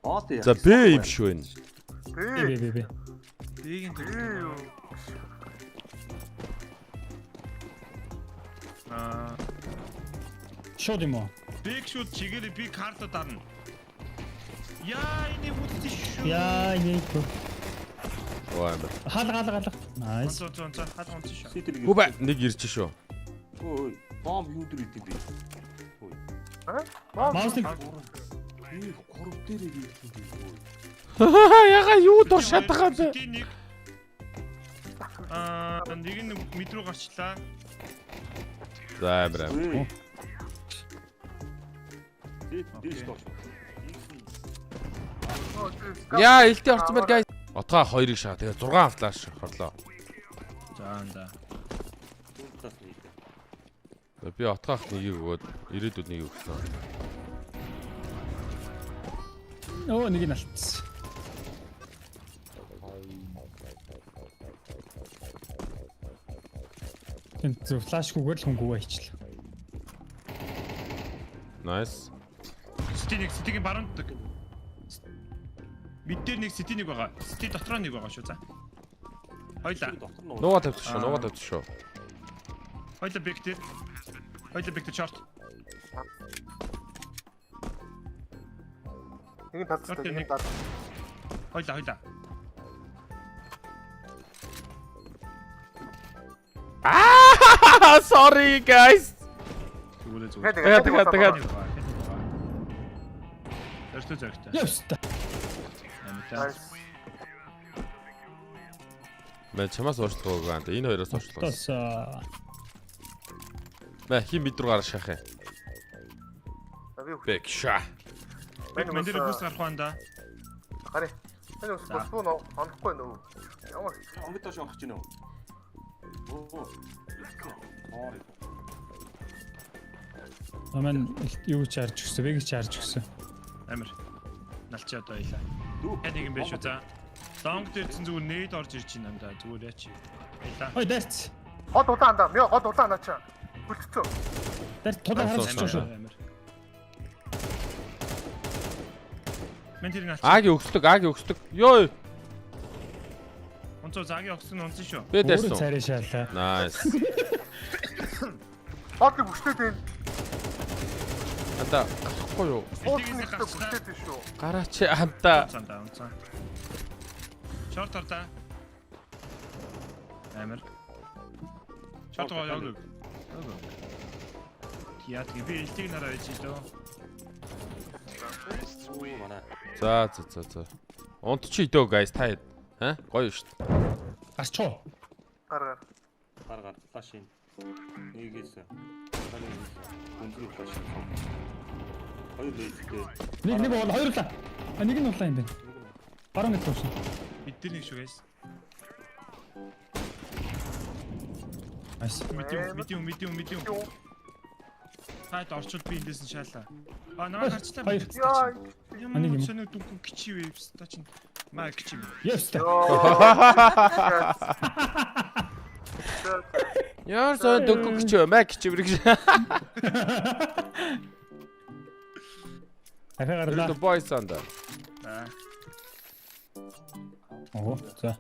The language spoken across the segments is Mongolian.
За Б юм шүү энэ. Б. Б-ийн дээр. Шууд юм уу? Биг шууд чигээр би карта дарна. Яа энэ бүдчих шүү. Яа яа. Ваа. Хаалга. Nice. Хад онц шүү. Хүбэ нэг ирж шүү. Ой, бомб юу дэр идэв би. Ой. Маусыг Горов дээр ирэх юм. Яга юу дур шатгаа бэ? Нэг нэг метро гарчлаа. За бра. Яа, илтээ орсон байна guys. Отгоо 2-ыг шаа. Тэгээ 6 флаш хорлоо. За. Би отгоох нэгийг өгөөд ирээдүйд нэгийг өгсөн. Оо нэг нь алдсан. Тэнт флашгүйгээр л хөнгөвөө хийчихлээ. Nice. Ситигийн баруундаг. Бид дээр нэг сити нэг байгаа. Сити дотроо нэг байгаа шүү за. Хойлоо. Нууга тавьчих шүү. Хойлоо бэк дээр. Хойлоо бэк дээр шорт. Нэг татсан нэг тат. Хойлоо. Sorry guys. Тэгээд. Тэрстэ зэрэгтэй. Яста. Мэ чамаас уучлах уу гант. Энэ хоёроос уучлах. Тасаа. Мэ хин бид рүү гарах шахах. Бэк ша. Мен дээр бүс гарах банда. Харин. Энэ бас буу нөө онохгүй нөө. Ямар Ангид тоош онгох чинь үү? Оо. Аман юу чарж өгсөн, бэг чарж өгсөн. Амир. Налчи одоо ийлаа. Нэг юм биш үү за. Донг дээрсэн зүгээр нээд орж ирж байна да. Зүгээр яач. Ийлаа. Ой дайц. год удаанда. Мё год удаанда чаа. Бүлцөө. Дайц тулаа хараач шүү. Амир. Мен тэр налчи. Аги өгсдөг. Ёо. Онцоо загийн огсон унсан шүү. Би дэрсэн. Царай шаалаа. Nice. Год бүштэй дээ. Ата гарахгүй юу? Ситигээс бүштэй дээ шүү. Гараач хамтаа. Унцаа. Шорт орда. Амир. Шорт яг. Яа тийм би илтиг нараа байж лөө. За. Унт чи идөө guys та. Ха? Гоё шүү дээ. Гарчоо. Гаргаар. Гаргаар флаш ин. Нэгээс. Өндөр флаш. Хоёр лейзтэй. Нэг бол хоёрлаа. Нэг нь улаан юм байна. Баруун нэг туушин. Бид тэр нэг шүү guys. Айс. Медиум. Таад орчууд би эндээс нь шаалаа. Намайг харчлаа. Хоёр. Яа. Ямар сонир дүнгүй кичи вебс та чинь маа кичи. Яста. Яар сон дөгөг чи мак чи бүрэг. Ахаа гарлаа. The boys on the. Оо, за.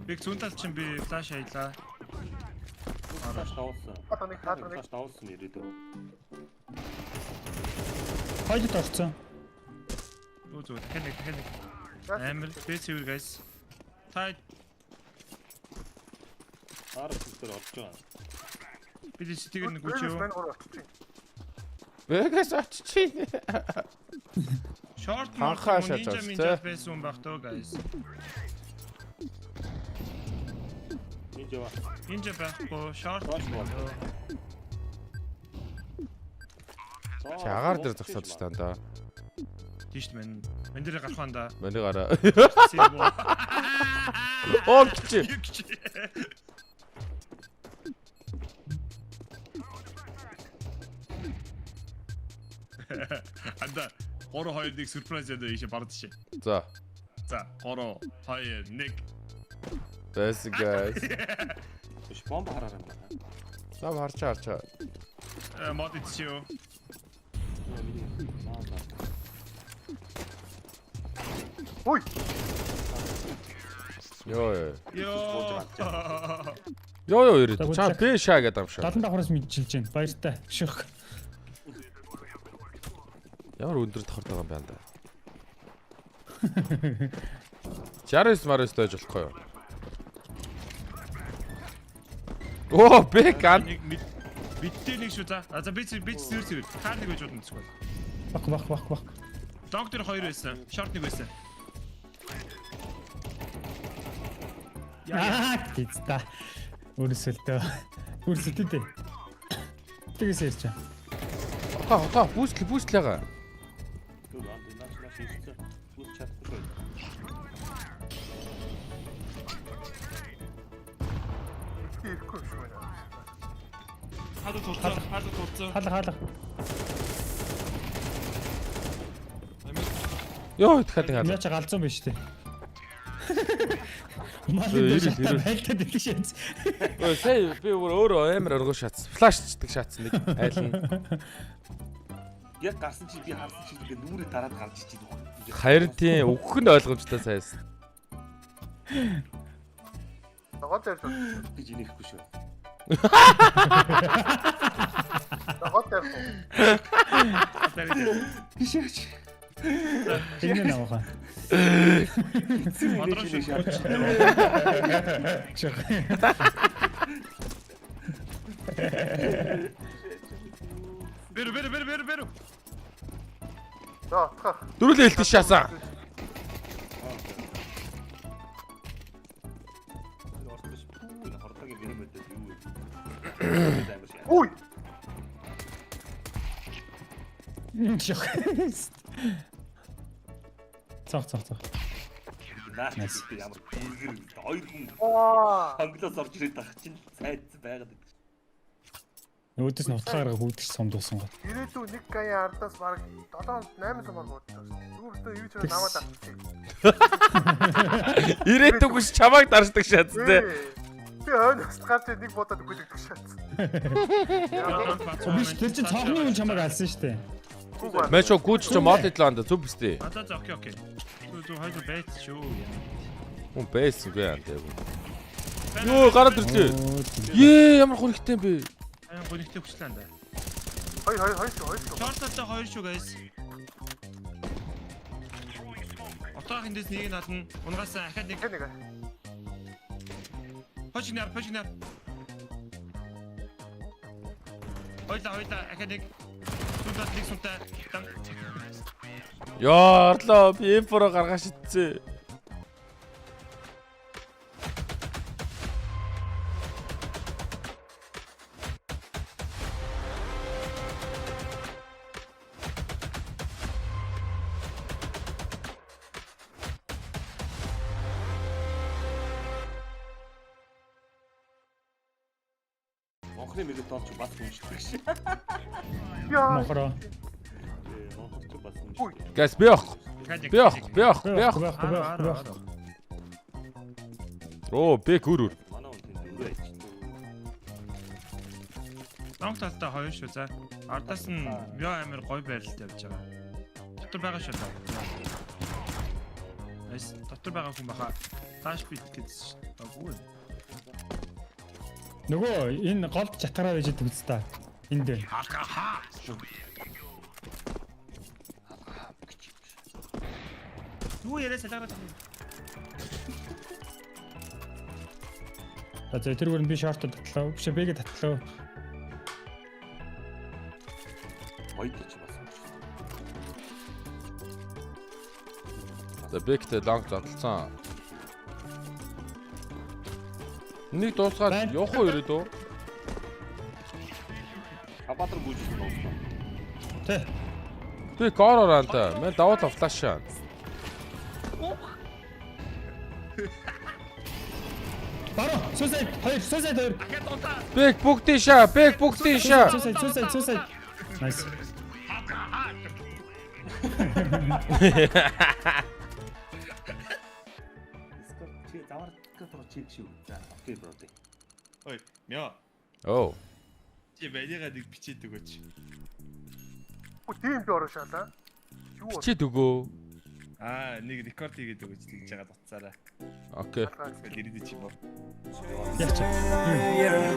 Биг зүүнтал чинь би флаш аялаа. Флаш тавуулсан. Одоо нэг хаадаг. Флаш тавуулсан ирээдөө. Хоёрт орцсон. Зүг. Хэнэг. Амир бэцэвэр guys. Та Арчтер орж байгаа. бид стигэр нэг үчөө. Бэгээс очиж. Short Ханхаа ninja шатаж, minja байсан баг тоо guys. Ninja байхгүй short байна. Чагаар дээр зогсоод ч таа. Тийш мэн. Мен дээр гарах банда. Мэний гараа. Оо чи. Анда 3-2-1 сюрприз яа дэше бардши. За. За 3 2 1 Basic guys. Биш бомб хараарай байна. Лав харчаа. мод ичиё. Ой. Йоо. Йоо. Ирээд. Чаа бэ шаа гэдэг юм шиг. 70 давхраас мэдчилж байна. Баяртай. Шөх. Ямар өндөр тохордог юм байна да. 69 марс дэж болохгүй юу? Оо, бэкан. Биттэй нэг шүү за. За би зэрэг. Хаар нэг гэж бодсон зүгэл. Бах. Доктор 2 байсан. Шорт нэг байсан. Тиста. Үрсэлтөө. Үрсэлтээ. Тэгээс ярьж байгаа. Та бүүслэгаа. Түр анд нааш хийсэн. Түр чадахгүй шүү. Ирэхгүй шүү байна. Хаалга. Йоо, дахиад. Яач галзуу биш үү? Ирэл. Байлтад идэх шээс. Ой, сая би өөрөө амар өргөө шатсан. Флашчдаг шатсан нэг айлна. Яг гарсан чи би харсан чи тэгээ нүрээ дараад гарч ичээд үгүй. Харин тийм өгөх нь ойлгомжтой сайс. Дагад ярьж байна. гэж инехгүй шүү. Дагад ярьж. Бишээч. Тэгнэ наваа. Мадраа шиг шаарч. Шөх. Бэр. За, тах. Дөрүлээ хэлтий шаасан. Орсоч пүү энэ хортогийн бэр мэдээ юу вэ? Ой. Шөх. Цах. Наас ямар бүргэр хоёр хүн Аа. ханглаас орж ирээд тах чинь сайд байгаад байдаг. Өөдөөс нь утгаараа хүүдчих сомдуулсан гоо. Ирээдүйн нэг гаяа ардаас баг 7-8 сумаар гоодлоо. Зүгээр юу ч намайг авчих. Ирээдүг биш чамайг даршдаг шатс те. Би хойноос гарч нэг бодоод үгүй гэдэг шат. Биш тэр чинь цонхны хүн чамайг алсан штэ. Мэшо гүйч ч мод идлаанда зүг бистэ. За окей. Зүг хайж байц шүү. Хүн байсан гэ антай. Йоо, гараад ирлээ. Ямар хөрхтэй юм бэ? Аян гонигтэй хүчлээ анда. Хоёр. Шорттой 2 шүү guys. Отоох эндээс нэг нь ална. Унгаас ахаад нэг. Нэг. Пошигнаар. Хойлоо ахаад нэг. Сүнтат нэг сүнтаа. Йоо, орлоо би инфоро гаргаж итцээ. Монхны мэгэтон ч бас хүншдэг шээ. Яа. Мохро. Монхч бас Ой. хүншдэг. Газ бях. Оо, бэк үрүр. Манай хүн тийм нүрээ ичдэг. Донг талтай 2 шүү за. Ардаас нь яа амир гой байралд явж байгаа. Дотор байгаа шүү та. Эс дотор байгаа хүн баха. Тааш бит гэж агуу. Нөгөө энэ голд чатгараа байж идэг үст та. Энд дээр. Хаа. Юу яриа салаараа. За тэргээр нь би шорт татлаа. Биш бэгээ татлаа. Ойд ч бас хүншдэг. За бэктэй лонг задлцсан. Нэг дуусгаад явах уу ирээдөө? Абатар гүйжсэн байна. Тэ. Би гороор анта. Мен давуу та флашаа. Баро. Сусайд 2. Ахаад унтаа. Бэк бүгдийн шаа. Сусайд. Найс. чи завар катро чиг шүү. За окей бро. Ой, мё. Оо. Чи баягаа нэг бичээд өгөөч. Үгүй тийм би ороо шаалаа. Юу вэ? Чи дөгөө. Нэг рекорд хийгээд өгөөч тэгж жагаад утсаараа. Окей. Тэгэл ирээд чи боо. Яач.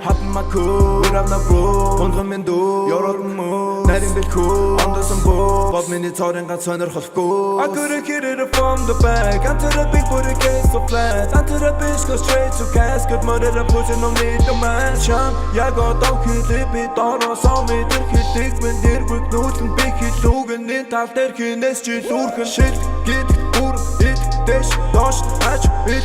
Hopping my cool, with up na bro. Hundred min do, yorok mo. Нарийн бэлхүү, ондосон боо. Бод миний цорын ганц сонирхолгүй. I couldn't get it from the back. I'm to the big booty case so flat. I'm to the bitch go straight to casket. Murder the pussy no need the man. Sham, jag går dock i lippit. Dara som i dirkit. Men dirkut noten bikit. Logen inte allt dirkit. Näst ju lorken shit. Git, ur, it, dash, dash, hatch, it.